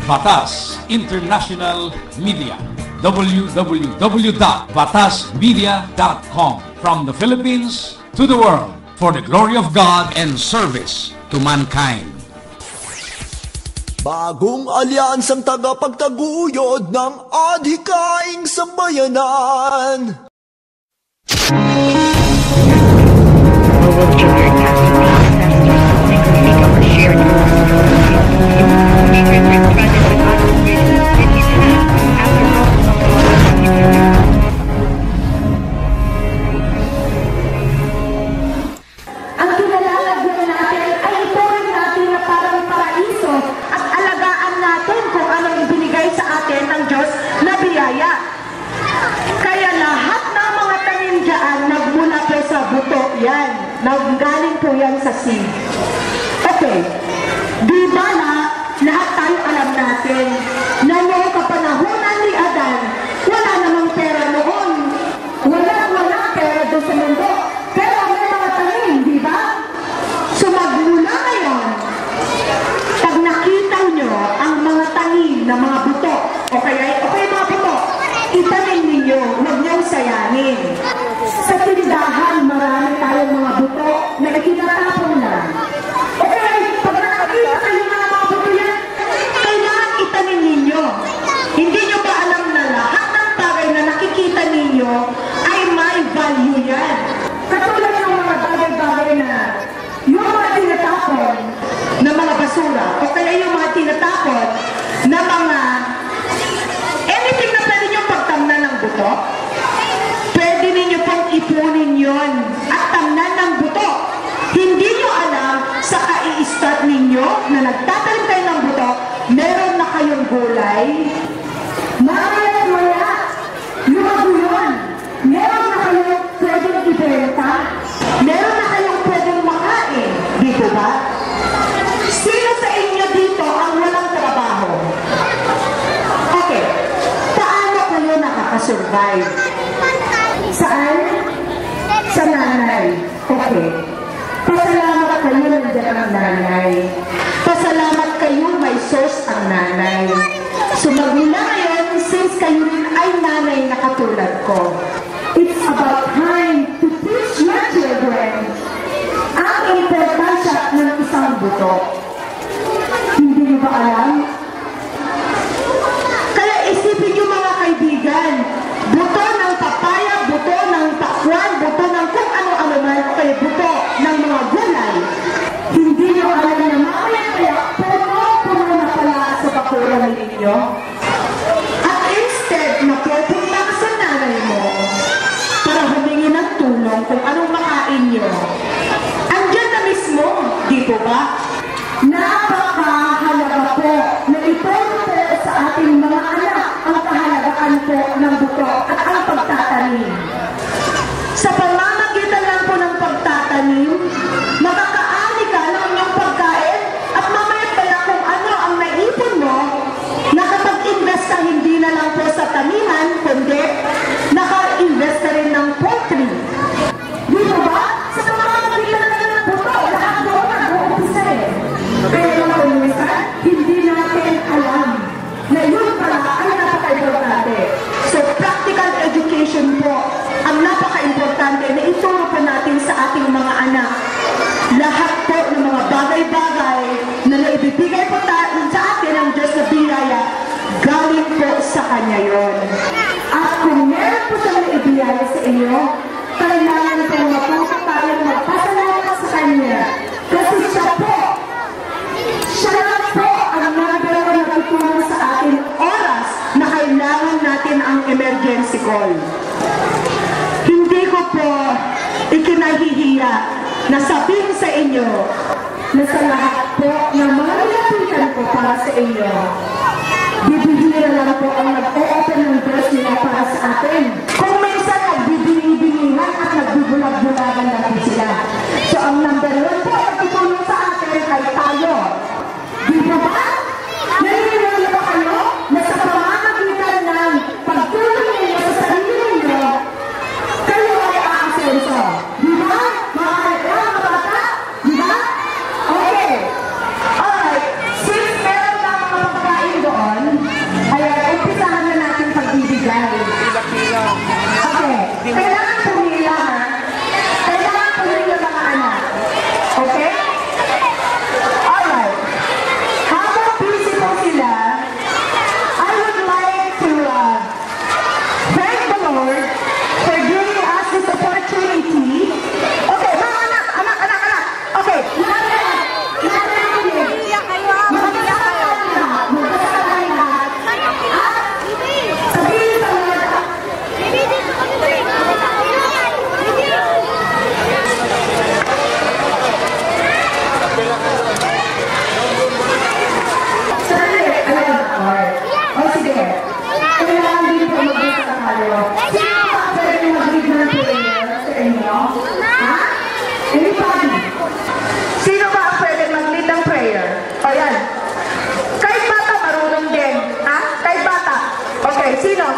Batas International Media. www.batasmedia.com. From the Philippines to the world, for the glory of God and service to mankind. Bagong alyansang tagapagtaguyod ng adhikaing sambayanan. Ang kinalalagyan natin ay ituring natin na parang paraiso at alagaan natin kung anong ibinigay sa atin ng Diyos na biyaya. Kaya lahat ng mga tanim dyan, nagmula po sa buto yan. Nanggaling po yan sa seed. Okay. Di ba na lahat tayo alam natin na noong kapanahunan ni Adan, wala namang pera noon. Wala pera doon sa mundo. Pero may mga tanim, di ba? So magmula ngayon, pag nakita nyo ang mga tanim na mga buto, okay mga buto, itanim ninyo, huwag niyong sayangin. Sa tindahan, marami tayong mga buto na itinatapon na. Okay, pag nakakita kayo ng mga buto yan, kailangan itanim ninyo. Hindi nyo ba alam na lahat ng bagay na nakikita ninyo ay may value yan? Katulad ng mga bagay-bagay na yung mga tinatapon na mga basura o kaya yung mga tinatapon na mga anything na pwede nyo pagtamnan ng buto, pwede ninyo pong ipunin yon at tamnan ng buto. Hindi nyo alam sa kai-start ninyo na nagtatanim kayo ng buto, meron na kayong gulay, maya, lumago yun. Meron na kayong pwedeng ibenta, meron na kayong pwedeng makain, dito ba? Sino sa inyo dito ang walang trabaho? Okay, paano kayo nakakasurvive? Saan? Sa nanay. Okay. Pasalamat kayo nandiyan ang nanay. Pasalamat kayo may source ang nanay. So magmula ngayon, since kayo rin ay nanay na katulad ko, it's about time to teach your children ang importansya ng isang buto. Hindi niyo ba alam? Kaya isipin niyo mga kaibigan, buto ng papaya, buto ng pakwan, buto ng kung ano-ano man, o kaya buto ng mga gulay. Hindi niyo alam na mamaya kaya puno na pala sa bakuran ninyo. At instead na pupunta ka sa nanay mo para humingi ng tulong kung anong makain niyo, andyan na mismo, di po ba? Napakahalaga po na ituro po sa ating mga anak ang kahalagaan po ng buto at ang pagtatanim. Sa pamamagitan lang po ng pagtatanim, makakaani ka ng inyong pagkain at mamaya pala kung ano ang naipon mo, nakapag-invest ka hindi na lang po sa taniman, kundi naka-invest ka rin ng poultry. Di ba ba? Sa pamamagitan lang ng buto, lahat doon nag-uumpisa eh. Kaya mga umisan, hindi natin alam na yun pala ay napaka-importante. So practical education po ang napaka-importante na ituro po natin sa ating mga anak. Lahat po ng mga bagay-bagay na naibibigay po sa atin ng Diyos na biyaya, galing po sa Kanya yon. At kung meron po siya na ibiyaya sa inyo, kailangan po matuto tayong magpasalamat sa Kanya. Kasi siya po ang nagawa na tutulong sa atin oras na kailangan natin ang emergency call. Hindi ko po ikinahihiya na sabihin sa inyo na sa lahat po ng mga nilapitan ko para sa inyo, bibihira lang po ang nag-o-open ng Diyos nila para sa atin. Kung minsan nagbibingi-bingihan at nagbibulag-bulagan natin sila. So ang number 1 po na tutulong sa atin ay tayo. Di ba ba? Naniniwala ba kayo na sa pamamagitan ng pagtulong ninyo sa sarili ninyo, kayo ay aasenso? Di ba? Mga bata? Di ba? Okay. Alright. Since meron na mga pagkain doon,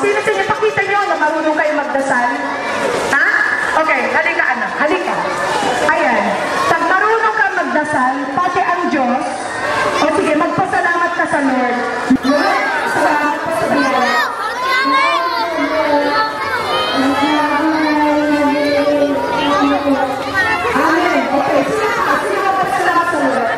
Sino sa inyo, pakita nyo na marunong kayo magdasal? Ha? Okay, halika anak, halika. Ayan, pag marunong ka magdasal, pati ang Diyos, o sige, magpasalamat ka sa Lord. Lord, salamat po sa biyaya. Amen. Okay, sino magpasalamat sa Lord?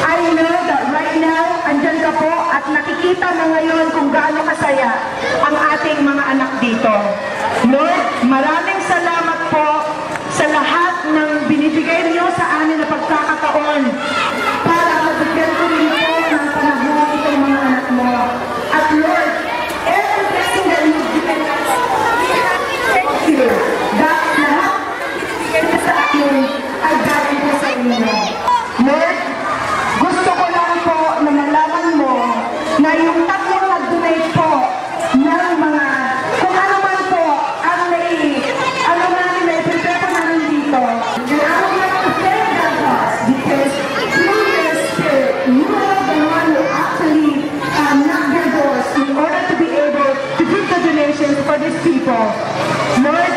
I know that right now, andyan ka po at nakikita mo ngayon kung gaano kasaya ang ating mga anak dito. Lord, maraming salamat po sa lahat ng binibigay niyo sa amin na pagkakataon para mabigyan ko rin po ng panahon itong mga anak mo. At Lord, every blessing that you've given us, thank you. Dahil lahat binibigay niyo sa amin ay galing po sa inyo. Lord, gusto ko lang po na malaman mo na yung tatlong nag-donate po ng mga, kung ano man po, ang namin na-prepare po namin dito. And I would like to thank that God because through your spirit, you are the one who actually knock their doors in order to be able to give the donations for these people. Lord,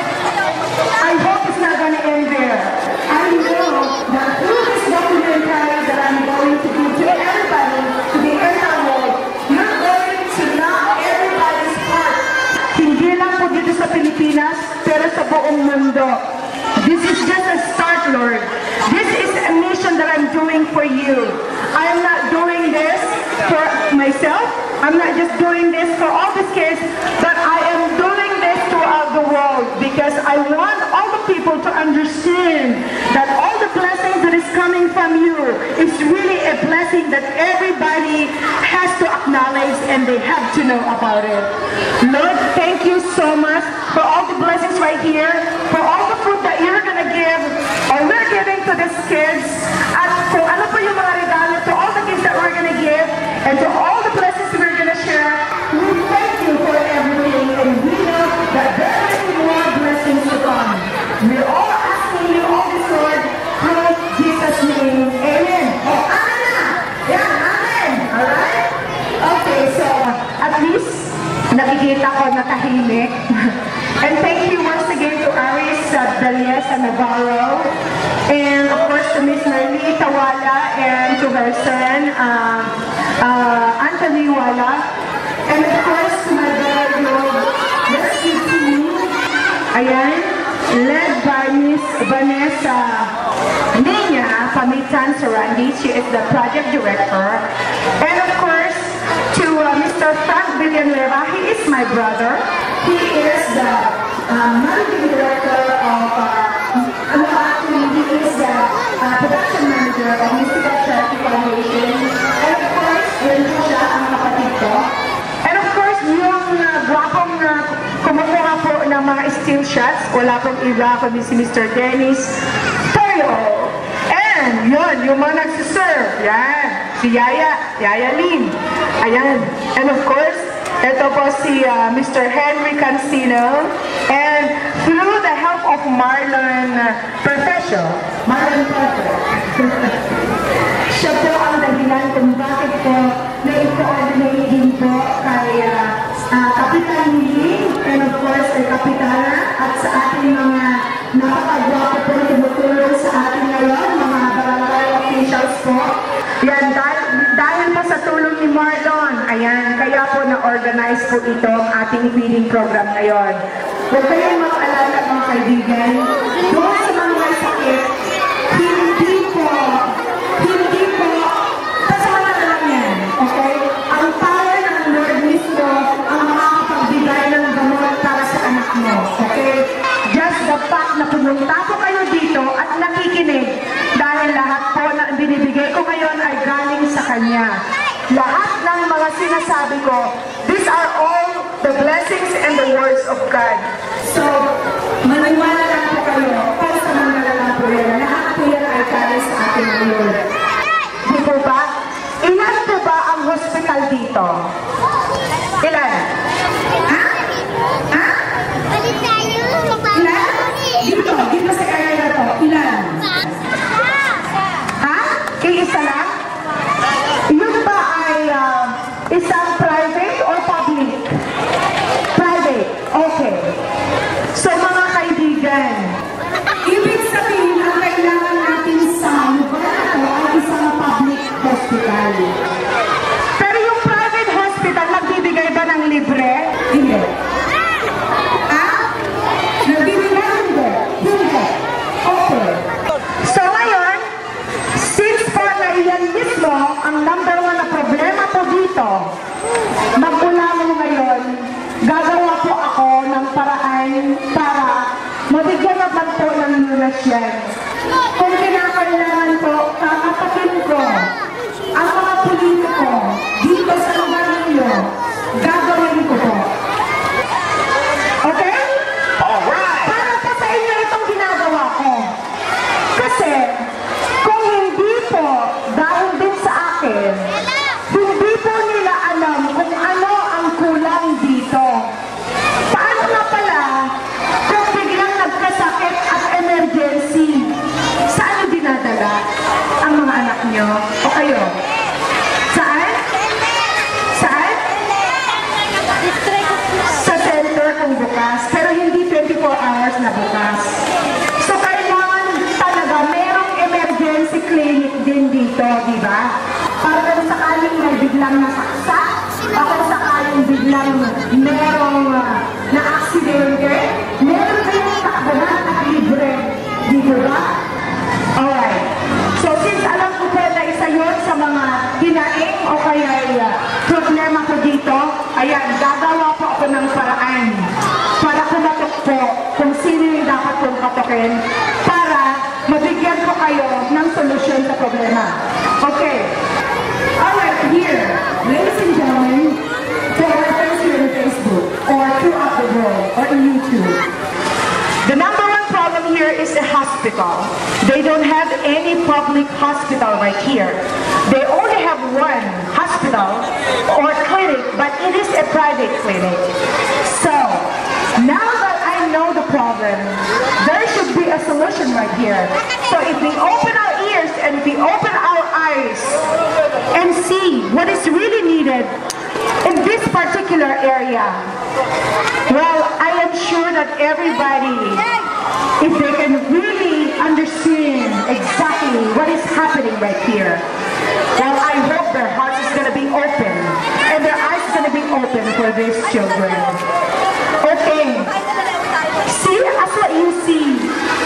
I hope it's not going to end there. I know that through this documentary that I'm going to do to everybody, to the entire world, you're going to knock everybody's heart. Hindi lang po dito sa Pilipinas, pero sa buong mundo. This is just a start, Lord. This is a mission that I'm doing for you. I am not doing this for myself. I'm not just doing this for all these kids, but I am doing this throughout the world because I want all the people to understand that all the blessings that is coming from you is really a blessing that everybody has to acknowledge and they have to know about it. Lord, thank you so much for all the blessings right here, for all the food that you're gonna give or we're giving to these kids, at kung ano po yung mga regalo to all the kids that we're gonna give and to all the blessings we're gonna share. We thank you for everything and we know that there will be more blessings to come. We're all asking you all this, Lord, through Jesus' name. Amen. Oh, amen. Yeah, amen. Alright? Okay, so at least nakikita ko na tahimik. And thank you once again to Aris Daliesa Navarro, and of course to Miss Marlene Tawala and to her son, Anthony Wala, and of course to my brother, rescue team, ayan, led by Miss Vanessa Nina Pamitan Sarandi, she is the project director, and of course to Mr. Frank Villanueva, he is my brother. He is the managing director of, actually he is the production manager of Mystical Charity Foundation. And of course, yun po siya ang kapatid ko. And of course, yung gwapong kumukuha po ng mga still shots, wala pong iba kundi si Mr. Dennis Toyo. And yun, yung mga nagsiserve, yan, si Yaya Lynn. Ayan. And of course, ito po si Mr. Henry Cancino, and through the help of Marlon Perfecio, siya po ang dahilan kung bakit po na-coordinate din po kay Kapitan Lee, and of course kay Kapitana, at sa ating mga napakagwapo po na tumutulong sa ating ngayon, mga barangay officials po. Yan, dahil po sa tulong ni Marlon, ayan, kaya po na-organize po ito ang ating feeding program ngayon. Huwag kayong mag-alala mga kaibigan, doon sa mga may sakit, hindi po, kasama na lang yan, okay? Ang power ng Lord mismo ang makakapagbigay ng gamot para sa anak mo, okay? Just the fact na pumunta po kayo dito at nakikinig, dahil lahat po na binibigay ko ngayon ay galing sa Kanya. Lahat ng mga sinasabi ko, these are all the blessings and the words of God. So, maniwala lang po kayo, para sa mga lang po yan, lahat po yan ay galing sa ating Lord. Di po ba? Ilan po ba ang hospital dito? Ilan? Ha? Ha? Ilan? Dito sa kaya na to. Ilan? Ha? Iisa lang? Yun ba ay isang private or public? Private. Okay. So mga kaibigan, ibig sabihin ang kailangan natin sa lugar na to ay isang public hospital. Pero yung private hospital, nagbibigay ba ng libre? Hindi. Ha? Nagbibigay? Hindi. Hindi. Okay. So ngayon, since po na iyan mismo ang number one na problema po dito, magmula mo ngayon, gagawa po ako ng paraan para mabigyan naman po ng lunas yan. Kung kinakailangan po, kakatakin ko ang mga politiko dito sa lugar ninyo, gagawin ko po. Okay? Alright! Para po sa inyo itong ginagawa ko. Kasi, kung hindi po, dahil din sa akin, hindi po nila alam kung ano ang kulang dito. Paano nga pala kung biglang nagkasakit at emergency? Saan dinadala ang mga anak nyo o kayo? Saan? Saan? Sa center kung bukas, pero hindi 24 hours na bukas. So kailangan talaga merong emergency clinic din dito, di ba? Para kung sakaling may biglang nasaksak, o kung sakaling biglang merong na-aksidente, meron kayong takbahan at libre. Dito ba? Alright. So since alam ko po na isa yun sa mga hinaing o kaya problema ko dito, ayan, gagawa po ako ng paraan para kumatok po kung sino yung dapat kong katokin para mabigyan ko kayo ng solusyon sa problema. Okay. Alright, here, ladies and gentlemen, for our friends here on Facebook or throughout the world or in YouTube, the number one problem here is the hospital. They don't have any public hospital right here. They only have one hospital or clinic, but it is a private clinic. So, now that I know the problem, there should be a solution right here. So if we open our ears and if we open our eyes and see what is really needed in this particular area, well, I am sure that everybody, if they can really understand exactly what is happening right here, well, I hope their hearts is going to be open and their eyes is going to be open for these children. Okay. See, as what you see,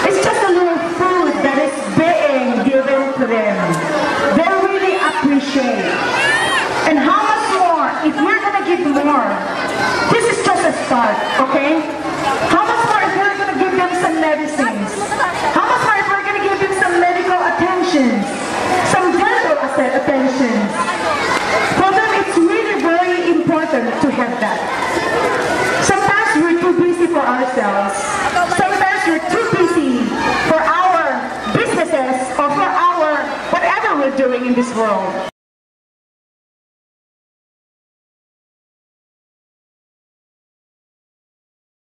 it's just a little food that is being given to them. They really appreciate. And how much more, if we're going to give more, this is just a start, okay? How much more if we're going to give them some medicines? How much more if we're going to give them some medical attention? Some dental attention? For them, it's really very important to have that. Sometimes we're too busy for ourselves. Sometimes we're too busy for our businesses or for our whatever we're doing in this world.